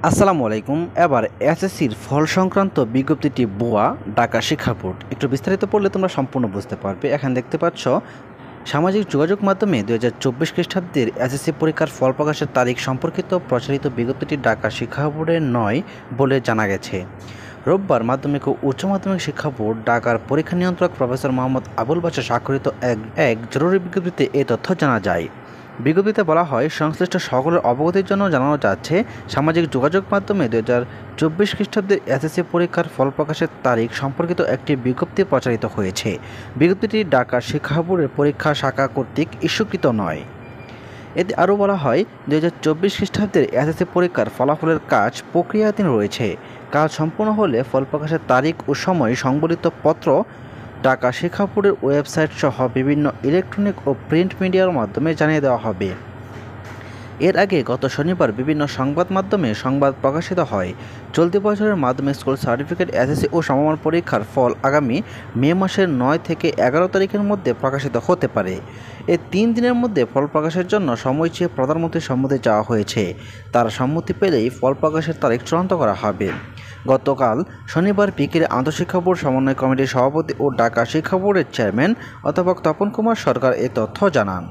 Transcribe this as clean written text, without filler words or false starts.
আসসালামু আলাইকুম। এবার এসএসসির ফল সংক্রান্ত বিজ্ঞপ্তিটি ভুয়া, ঢাকা শিক্ষা বোর্ড। একটু বিস্তারিত পড়লে তোমরা সম্পূর্ণ বুঝতে পারবে। এখানে দেখতে পাচ্ছ, সামাজিক যোগাযোগ মাধ্যমে 2024 খ্রিস্টাব্দের এসএসসি পরীক্ষার ফল প্রকাশের তারিখ সম্পর্কিত প্রচারিত বিজ্ঞপ্তিটি ঢাকা শিক্ষা বোর্ডের নয় বলে জানা গেছে। রোববার মাধ্যমিক ও উচ্চ মাধ্যমিক শিক্ষা বোর্ড ঢাকার পরীক্ষা নিয়ন্ত্রক প্রফেসর মোহাম্মদ আবুল বাশার স্বাক্ষরিত এক জরুরি বিজ্ঞপ্তিতে এই তথ্য জানা যায়। বিজ্ঞপ্তিতে বলা হয়, সংশ্লিষ্ট সকলের অবগতির জন্য জানানো যাচ্ছে, সামাজিক যোগাযোগ মাধ্যমে 2024 খ্রিস্টাব্দের এসএসসি পরীক্ষার ফল প্রকাশের তারিখ সম্পর্কিত একটি বিজ্ঞপ্তি প্রচারিত হয়েছে। বিজ্ঞপ্তিটি ঢাকা শিক্ষা বোর্ডের পরীক্ষা শাখা কর্তৃক ইস্যুকৃত নয়। এতে আরও বলা হয়, 2024 খ্রিস্টাব্দের এসএসসি পরীক্ষার ফলাফলের কাজ প্রক্রিয়াধীন রয়েছে। কাজ সম্পূর্ণ হলে ফল প্রকাশের তারিখ ও সময় সংবলিত পত্র ঢাকা শিক্ষা বোর্ডের ওয়েবসাইট সহ বিভিন্ন ইলেকট্রনিক ও প্রিন্ট মিডিয়ার মাধ্যমে জানিয়ে দেওয়া হবে। এর আগে গত শনিবার বিভিন্ন সংবাদ মাধ্যমে সংবাদ প্রকাশিত হয়, চলতি বছরের মাধ্যমিক স্কুল সার্টিফিকেট, এসএসসি ও সমমান পরীক্ষার ফল আগামী মে মাসের 9 থেকে 11 তারিখের মধ্যে প্রকাশিত হতে পারে। এই 3 দিনের মধ্যে ফল প্রকাশের জন্য সময় চেয়ে প্রধানমন্ত্রীর সম্মতি চাওয়া হয়েছে। তার সম্মতি পেলেই ফল প্রকাশের তারিখ চূড়ান্ত করা হবে। গতকাল শনিবার বিকেলে আন্তঃশিক্ষা বোর্ড সমন্বয় কমিটির সভাপতি ও ঢাকা শিক্ষা বোর্ডের চেয়ারম্যান অধ্যাপক তপন কুমার সরকার এ তথ্য জানান।